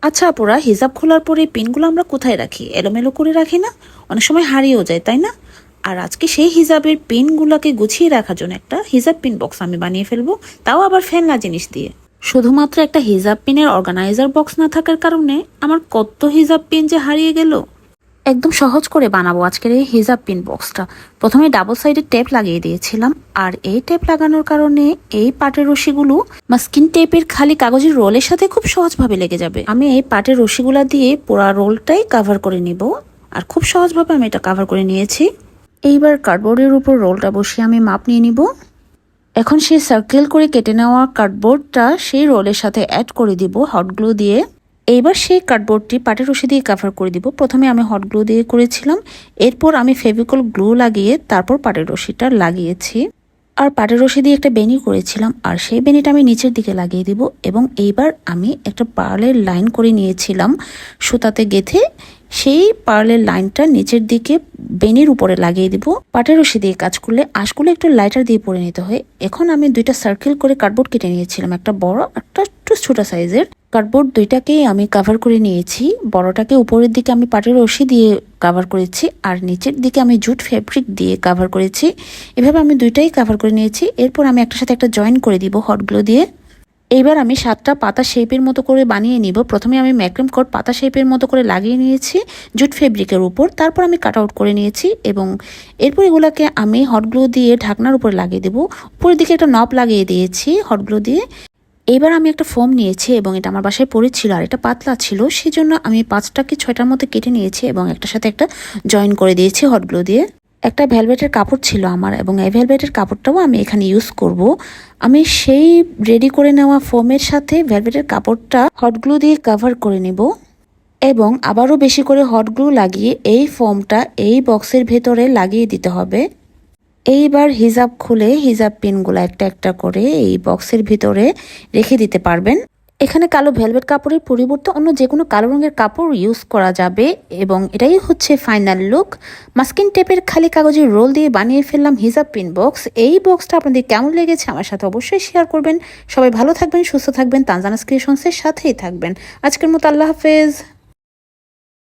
আচ্ছা আপুরা, হিজাব খোলার পরে পিনগুলো আমরা কোথায় রাখি? এলোমেলো করে রাখি না? অনেক সময় হারিয়েও যায়, তাই না? আর আজকে সেই হিজাবের পিনগুলোকে গুছিয়ে রাখার জন্য একটা হিজাব পিন বক্স আমি বানিয়ে ফেলবো, তাও আবার ফেলনা জিনিস দিয়ে। শুধুমাত্র একটা হিজাব পিনের অর্গানাইজার বক্স না থাকার কারণে আমার কত হিজাব পিন যে হারিয়ে গেল। একদম সহজ করে বানাবো আজকের এই হিজাব পিন বক্সটা। প্রথমে ডাবল সাইডের টেপ লাগিয়ে দিয়েছিলাম, আর এই টেপ লাগানোর কারণে এই পাটের রশিগুলো মাস্কিন টেপের খালি কাগজের রোলের সাথে খুব সহজভাবে লেগে যাবে। আমি এই পাটের রশিগুলা দিয়ে পুরো রোলটাই কাভার করে নিব, আর খুব সহজভাবে আমি এটা কাভার করে নিয়েছি। এইবার কার্ডবোর্ডের উপর রোলটা বসিয়ে আমি মাপ নিয়ে নিব। এখন সেই সার্কেল করে কেটে নেওয়া কার্ডবোর্ডটা সেই রোলের সাথে অ্যাড করে দিব হট গ্লু দিয়ে। এইবার সেই কার্ডবোর্ডটি পাটের রশি দিয়ে কাভার করে দিব। প্রথমে আমি হট গ্লু দিয়ে করেছিলাম, এরপর আমি ফেভিকল গ্লু লাগিয়ে তারপর পাটের রশিটা লাগিয়েছি। আর পাটের রশি দিয়ে একটা বেনি করেছিলাম, আর সেই বেনিটা আমি নিচের দিকে লাগিয়ে দিব। এবং এইবার আমি একটা পার্লের লাইন করে নিয়েছিলাম সুতাতে গেঁথে, সেই পার্লের লাইনটা নিচের দিকে বেনির উপরে লাগিয়ে দিব। পাটের রশি দিয়ে কাজ করলে আঁশগুলো একটু লাইটার দিয়ে পরে নিতে হয়। এখন আমি দুইটা সার্কেল করে কার্ডবোর্ড কেটে নিয়েছিলাম, একটা বড় একটা একটু ছোট সাইজের। কার্ডবোর্ড দুইটাকেই আমি কাভার করে নিয়েছি। বড়টাকে উপরের দিকে আমি পাটের রশি দিয়ে কাভার করেছি, আর নিচের দিকে আমি জুট ফেব্রিক দিয়ে কাভার করেছি। এভাবে আমি দুইটাই কাভার করে নিয়েছি। এরপর আমি একটার সাথে একটা জয়েন করে দিব হট গ্লু দিয়ে। এইবার আমি 7টা পাতা শেপের মতো করে বানিয়ে নিব। প্রথমে আমি ম্যাক্রম কোট পাতা শেপের মতো করে লাগিয়ে নিয়েছি জুট ফেব্রিকের উপর, তারপর আমি কাট আউট করে নিয়েছি এবং এরপর এগুলাকে আমি হট গ্লু দিয়ে ঢাকনার উপর লাগিয়ে দেবো। উপরের দিকে একটা নব লাগিয়ে দিয়েছি হট গ্লু দিয়ে। এবার আমি একটা ফোম নিয়েছি এবং এটা আমার বাসায় পড়েছিল, আর এটা পাতলা ছিল, সেজন্য আমি 5টাকে 6টার মতো কেটে নিয়েছি এবং একটার সাথে একটা জয়েন করে দিয়েছি হট গ্লু দিয়ে। একটা ভেলভেটের কাপড় ছিল আমার, এবং এই ভেলভেটের কাপড়টাও আমি এখানে ইউজ করব। আমি সেই রেডি করে নেওয়া ফোমের সাথে ভেলভেটের কাপড়টা হট গ্লু দিয়ে কভার করে নেব এবং আবারও বেশি করে হট গ্লু লাগিয়ে এই ফোমটা এই বক্সের ভেতরে লাগিয়ে দিতে হবে। এইবার হিজাব খুলে হিজাব পিনগুলো একটা একটা করে এই বক্সের ভিতরে রেখে দিতে পারবেন। এখানে কালো ভেলভেট কাপড়ের পরিবর্তে অন্য যে কোনো কালো রঙের কাপড় ইউজ করা যাবে এবং এটাই হচ্ছে ফাইনাল লুক। মাস্কিন টেপের খালি কাগজের রোল দিয়ে বানিয়ে ফেললাম হিজাব পিন বক্স। এই বক্সটা আপনাদের কেমন লেগেছে আমার সাথে অবশ্যই শেয়ার করবেন। সবাই ভালো থাকবেন, সুস্থ থাকবেন, তানজানাস ক্রিয়েশনসের সাথেই থাকবেন। আজকের মতো আল্লাহ হাফেজ।